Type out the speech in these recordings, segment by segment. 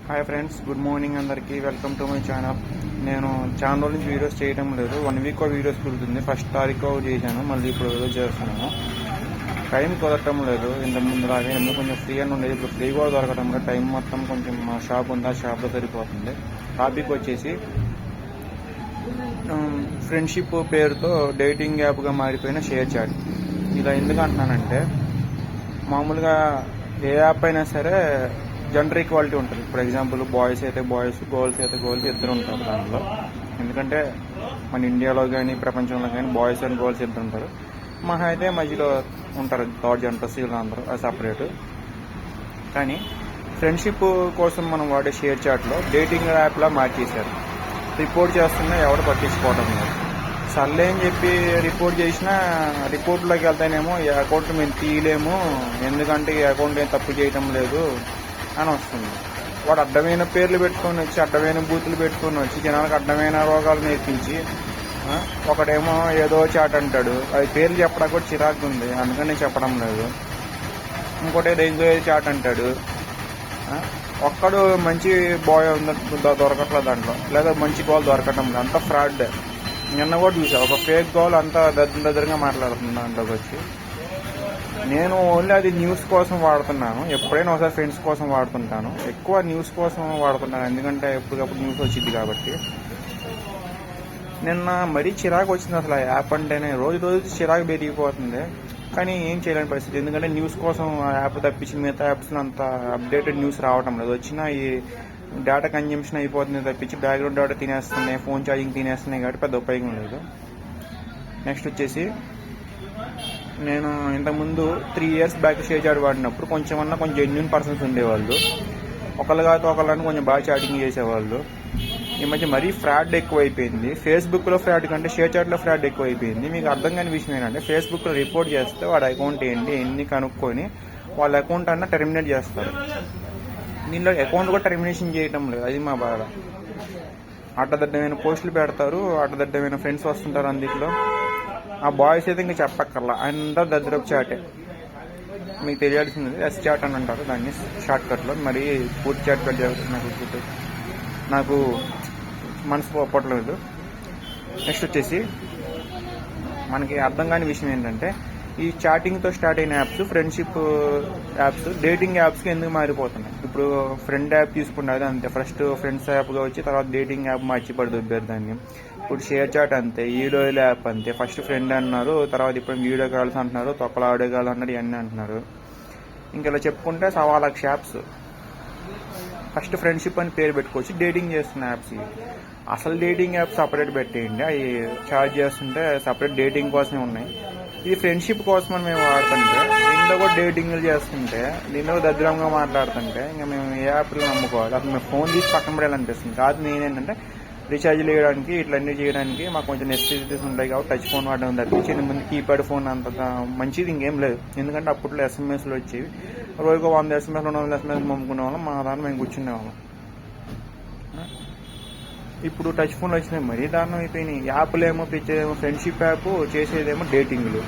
Hi friends, good morning అందరికీ. Welcome to my channel. నేను చాలా రోజుల నుంచి వీడియోస్ చేయడం లేదు. 1 వీక్ వీడియోస్ కుదురుతుంది. ఫస్ట్ తారీఖు చేశాను, మళ్ళీ ఇప్పుడు వీడియో చేస్తున్నాను. టైం కుదరటం లేదు ఇంత ముందు లాగే. ఎందుకు కొంచెం ఫ్రీ అని ఉండేది, ఇప్పుడు ఫ్రీ కూడా దొరకటం లేదు. టైం మొత్తం కొంచెం మా షాప్ ఉంది, ఆ షాప్లో సరిపోతుంది. టాపిక్ వచ్చేసి ఫ్రెండ్షిప్ పేరుతో డేటింగ్ యాప్గా మారిపోయిన షేర్ చాట్. ఇలా ఎందుకు అంటున్నానంటే, మామూలుగా ఏ యాప్ అయినా సరే జెండర్ ఈక్వాలిటీ ఉంటుంది. ఫర్ ఎగ్జాంపుల్ బాయ్స్ అయితే బాయ్స్, గర్ల్స్ అయితే గర్ల్స్, ఇద్దరు ఉంటారు దానిలో. ఎందుకంటే మన ఇండియాలో కానీ ప్రపంచంలో కానీ బాయ్స్ అండ్ గర్ల్స్ ఇద్దరు ఉంటారు. మహా అయితే మధ్యలో ఉంటారు థర్డ్ జెండర్స్, ఇలా అందరూ అది సపరేట్. కానీ ఫ్రెండ్షిప్ కోసం మనం వాడే షేర్ చాట్లో డేటింగ్ యాప్లా మార్చేశారు. రిపోర్ట్ చేస్తున్నా ఎవరు పట్టించుకోవడం లేదు. సర్లే అని చెప్పి రిపోర్ట్ చేసినా రిపోర్ట్లోకి వెళ్తానేమో ఈ అకౌంట్ మేము తీయలేము, ఎందుకంటే ఈ అకౌంట్ ఏం తప్పు చేయటం లేదు అని వస్తుంది. వాడు అడ్డమైన పేర్లు పెట్టుకొని వచ్చి, అడ్డమైన బూతులు పెట్టుకొని వచ్చి జనాలకు అడ్డమైన రోగాలు నేర్పించి, ఒకడేమో ఏదో చాట్ అంటాడు. అది పేర్లు చెప్పడానికి కూడా చిరాకు ఉంది, అందుకని నేను చెప్పడం లేదు. ఇంకోటి ఏదో చాట్ అంటాడు. ఒక్కడు మంచి బాయ్ దొరకట్లేదు దాంట్లో, లేదా మంచి గోల్ దొరకటం లేదు, అంతా ఫ్రాడ్. నిన్న కూడా చూసా, ఒక ఫేక్ గోల్ అంతా దగ్గరగా మాట్లాడుతుంది దాంట్లోకి వచ్చి. నేను ఓన్లీ అది న్యూస్ కోసం వాడుతున్నాను. ఎప్పుడైనా ఒకసారి ఫ్రెండ్స్ కోసం వాడుతుంటాను, ఎక్కువ న్యూస్ కోసం వాడుతుంటాను, ఎందుకంటే ఎప్పటికప్పుడు న్యూస్ వచ్చింది కాబట్టి. నిన్న మరీ చిరాకు వచ్చింది అసలు. ఆ యాప్ అంటేనే రోజు రోజు చిరాకు పెరిగిపోతుంది, కానీ ఏం చేయలేని పరిస్థితి. ఎందుకంటే న్యూస్ కోసం ఆ యాప్ తప్పించి మిగతా యాప్స్లో అంత అప్డేటెడ్ న్యూస్ రావటం లేదు. వచ్చినా ఈ డేటా కన్జంప్షన్ అయిపోతుంది తప్పించి బ్యాక్గ్రౌండ్ డేటా తినేస్తున్నాయి, ఫోన్ ఛార్జింగ్ తినేస్తున్నాయి, కాబట్టి పెద్ద ఉపయోగం లేదు. నెక్స్ట్ వచ్చేసి, నేను ఇంతకుముందు 3 years బ్యాక్ షేర్ చాట్ వాడినప్పుడు కొంచెం జెన్యున్ పర్సన్స్ ఉండేవాళ్ళు. ఒకళ్ళు కాదు ఒకళ్ళని కొంచెం బాగా చాటింగ్ చేసేవాళ్ళు. ఈ మధ్య మరీ ఫ్రాడ్ ఎక్కువైపోయింది. ఫేస్బుక్లో ఫ్రాడ్ కంటే షేర్ చాట్లో ఫ్రాడ్ ఎక్కువైపోయింది. మీకు అర్థం కాని విషయం ఏంటంటే, ఫేస్బుక్లో రిపోర్ట్ చేస్తే వాడి అకౌంట్ ఏంటి ఎన్ని కనుక్కొని వాళ్ళ అకౌంట్ అన్నా టెర్మినేట్ చేస్తారు. దీనిలో అకౌంట్ కూడా టెర్మినేషన్ చేయటం లేదు, అది మా బాధ. అడ్డదడ్డమైన పోస్టులు పెడతారు, అడ్డదడ్డమైన ఫ్రెండ్స్ వస్తుంటారు. అందులో ఆ బాయ్స్ అయితే ఇంకా చెప్పక్కర్లా, అందరూ దద్దరపు చాటే. మీకు తెలియాల్సింది ఎస్ చాట్ అని అంటారు దాన్ని షార్ట్ కట్లో. మరి పూర్తి చాట్ పెట్టి నాకు మనసు పోవట్లేదు. నెక్స్ట్ వచ్చేసి, మనకి అర్థం కాని విషయం ఏంటంటే, ఈ చాటింగ్తో స్టార్ట్ అయిన యాప్స్, ఫ్రెండ్షిప్ యాప్స్ డేటింగ్ యాప్స్కి ఎందుకు మారిపోతున్నాయి. ఇప్పుడు ఫ్రెండ్ యాప్ తీసుకున్నది అంతే, ఫస్ట్ ఫ్రెండ్స్ యాప్గా వచ్చి తర్వాత డేటింగ్ యాప్ మార్చిపడి దుబ్బారు దాన్ని. ఇప్పుడు షేర్ చాట్ అంతే, వీడియో యాప్ అంతే. ఫస్ట్ ఫ్రెండ్ అన్నారు, తర్వాత ఇప్పుడు వీడియో కాల్స్ అంటున్నారు, తొక్కల ఆడియో కాల్ అన్నారు, ఇవన్నీ అంటున్నారు. ఇంకెలా చెప్పుకుంటే 1,00,000 యాప్స్. ఫస్ట్ ఫ్రెండ్షిప్ అని పేరు పెట్టుకోవచ్చు, డేటింగ్ చేస్తున్న యాప్స్. అసలు డేటింగ్ యాప్ సపరేట్ పెట్టేయండి, అవి చార్జ్ చేస్తుంటే సపరేట్ డేటింగ్ కోసమే ఉన్నాయి. ఇది ఫ్రెండ్షిప్ కోసం అని మేము వాడుతుంటే, దీంట్లో కూడా డేటింగ్లు చేస్తుంటే, దీంట్లో దద్రంగా మాట్లాడుతుంటే ఇంకా మేము ఏ యాప్లు నమ్ముకోవాలి. అసలు మేము ఫోన్ తీసి పక్కన పడేయాలనిపిస్తుంది. కాదు, నేనేంటంటే రీఛార్జ్లు వేయడానికి ఇట్లన్నీ చేయడానికి మాకు కొంచెం నెసెసిటీస్ ఉంటాయి కాబట్టి టచ్ ఫోన్ వాడడం తప్పించి ముందు కీప్యాడ్ ఫోన్ అంత మంచిది ఇంకేం లేదు. ఎందుకంటే అప్పట్లో ఎస్ఎంఎస్లు వచ్చేవి, రోజుకు 100 SMS 200 SMS పంపుకునే వాళ్ళం, మా దాన్ని మేము కూర్చునే వాళ్ళం. ఇప్పుడు టచ్ ఫోన్లు వచ్చినాయి, మరీ దారుణం అయిపోయినాయి. యాప్లేమో పిచ్చేదేమో ఫ్రెండ్షిప్ యాప్, చేసేదేమో డేటింగ్లు.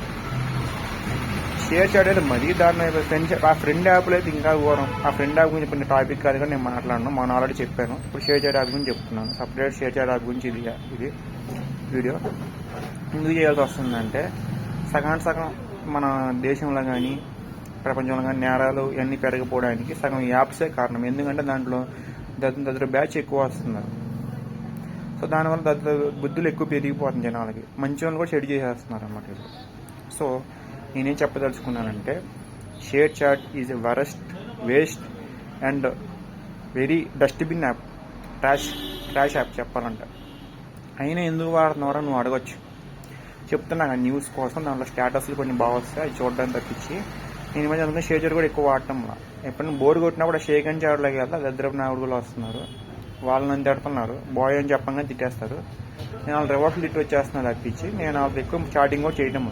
షేర్ చాట్ అయితే మరీ దారుణం అయిపోయి ఆ ఫ్రెండ్ యాప్లో అయితే ఇంకా ఘోరం. ఆ ఫ్రెండ్ యాప్ గురించి ఇప్పుడు టాపిక్ కాదు కానీ నేను మాట్లాడను, మనం ఆల్రెడీ చెప్పాను. ఇప్పుడు షేర్ చాట్ యాప్ గురించి చెప్తున్నాను, సపరేట్ షేర్ చాట్ యాప్ గురించి ఇది వీడియో. ఎందుకు చేయాల్సి వస్తుందంటే, సగం మన దేశంలో కానీ ప్రపంచంలో కానీ నేరాలు ఇవన్నీ పెరగపోవడానికి సగం యాప్సే కారణం. ఎందుకంటే దాంట్లో దగ్గర బ్యాచ్ ఎక్కువ వస్తున్నారు. సో దానివల్ల బుద్ధులు ఎక్కువ పెరిగిపోతుంది జనాలకి. మంచి వాళ్ళు కూడా చెడు చేసేస్తున్నారు అన్నమాట ఇప్పుడు. సో నేనేం చెప్పదలుచుకున్నానంటే, ShareChat is a worst, waste and very dustbin app, trash app చెప్పాలంటే. అయినా ఎందుకు వాడుతున్నారో నువ్వు అడగచ్చు. చెప్తున్నా న్యూస్ కోసం, దాంట్లో స్టేటస్లు కొన్ని బాగా వస్తాయి, అది చూడడానికి తప్పించి నేను ఈ మధ్య అందుకని షేర్ చాట్ కూడా ఎక్కువ వాడటం. ఎప్పుడైనా బోర్ కొట్టినప్పుడు షేక్ అండ్ చాట్లోకి వెళ్తా, దద్దరపు నాయుడుగులు వస్తున్నారు, వాళ్ళని తిడుతున్నారు, బాయ్ అని చెప్పంగానే తిట్టేస్తారు. నేను వాళ్ళు రివర్స్లు తిట్టి వచ్చేస్తున్నాను తప్పించి నేను వాళ్ళకి ఎక్కువ చాటింగ్ కూడా చేయటం.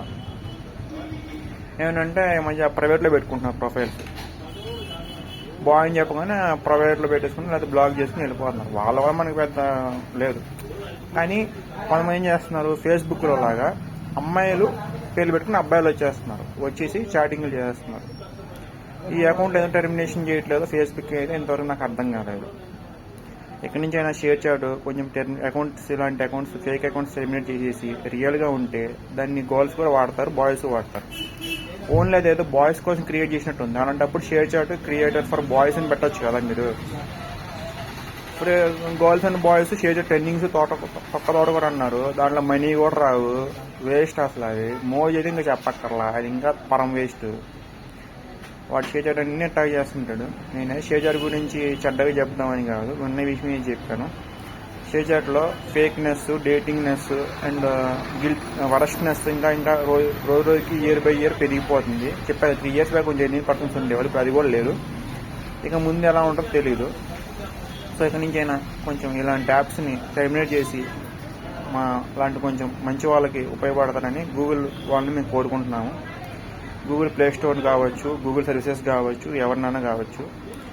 ఏమంటే ఈ మధ్య ప్రైవేట్లో పెట్టుకుంటున్నారు ప్రొఫైల్స్. బాయ్ అని చెప్పగానే ప్రైవేట్లో పెట్టేసుకుని లేకపోతే బ్లాక్ చేసుకుని వెళ్ళిపోతున్నారు. వాళ్ళ వల్ల మనకి పెద్ద లేదు. కానీ కొంతమంది ఏం చేస్తున్నారు, ఫేస్బుక్లో లాగా అమ్మాయిలు పేర్లు పెట్టుకుని అబ్బాయిలు వచ్చేసి చాటింగ్లు చేస్తున్నారు. ఈ అకౌంట్ ఏదో టెర్మినేషన్ చేయట్లేదు ఫేస్బుక్ అయితే ఇంతవరకు నాకు అర్థం కాలేదు. ఎక్కడి నుంచి అయినా షేర్ చాట్ కొంచెం అకౌంట్స్ ఇలాంటి అకౌంట్స్ ఫేక్ అకౌంట్స్ టెర్మినేట్ చేసేసి రియల్గా ఉంటే దాన్ని గర్ల్స్ కూడా వాడతారు, బాయ్స్ వాడతారు. ఓన్లీ అదేదో బాయ్స్ కోసం క్రియేట్ చేసినట్టు ఉంది. అలాంటప్పుడు ShareChat creator for boys అని పెట్టచ్చు కదా మీరు. ఇప్పుడు girls and boys ShareChat trendings తొక్క తోట కూడా అన్నారు, దాంట్లో మనీ కూడా రావు, వేస్ట్ అసలు. అది మోజ్ అయితే ఇంకా చెప్పక్కర్లా, అది ఇంకా పరం వేస్ట్. వాడు షేర్ చాట్ అన్నీ ట్రై చేస్తుంటాడు. నేనే షేర్ చాట్ గురించి చెడ్డగా చెప్తామని కాదు, ఉన్న విషయం నేను చెప్పాను. షేర్ చాట్లో ఫేక్నెస్, డేటింగ్నెస్ అండ్ వరస్ట్నెస్ ఇంకా రోజు రోజుకి ఇయర్ బై ఇయర్ పెరిగిపోతుంది. చెప్పారు 3 years బ్యాక్ కొంచెం 18% ఉండేవాళ్ళు, ఇప్పుడు అది కూడా లేదు. ఇక ముందు ఎలా ఉంటుందో తెలియదు. సో ఇక నుంచి అయినా కొంచెం ఇలాంటి యాప్స్ని టెర్మినేట్ చేసి అలాంటి కొంచెం మంచి వాళ్ళకి ఉపయోగపడతారని గూగుల్ వాళ్ళని మేము కోరుకుంటున్నాము. గూగుల్ ప్లే స్టోర్ కావచ్చు, గూగుల్ సర్వీసెస్ కావచ్చు, ఎవరినైనా కావచ్చు,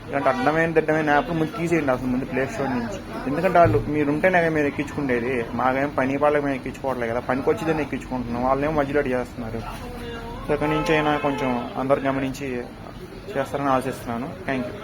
ఇలాంటి అడ్డమైన యాప్లు ముందు తీసేయండి అసలు ముందు ప్లే స్టోర్ నుంచి. ఎందుకంటే వాళ్ళు మీరుంటేనే మీరు ఎక్కించుకుండేది, మాకేం పని వాళ్ళకి మేము ఎక్కించుకోవట్లేదు కదా, పనికి వచ్చేదాన్ని ఎక్కించుకుంటున్నాం, వాళ్ళేమో మధ్యలో చేస్తున్నారు. సో ఇక్కడి నుంచి అయినా కొంచెం అందరు గమనించి చేస్తారని ఆశిస్తున్నాను. Thank you.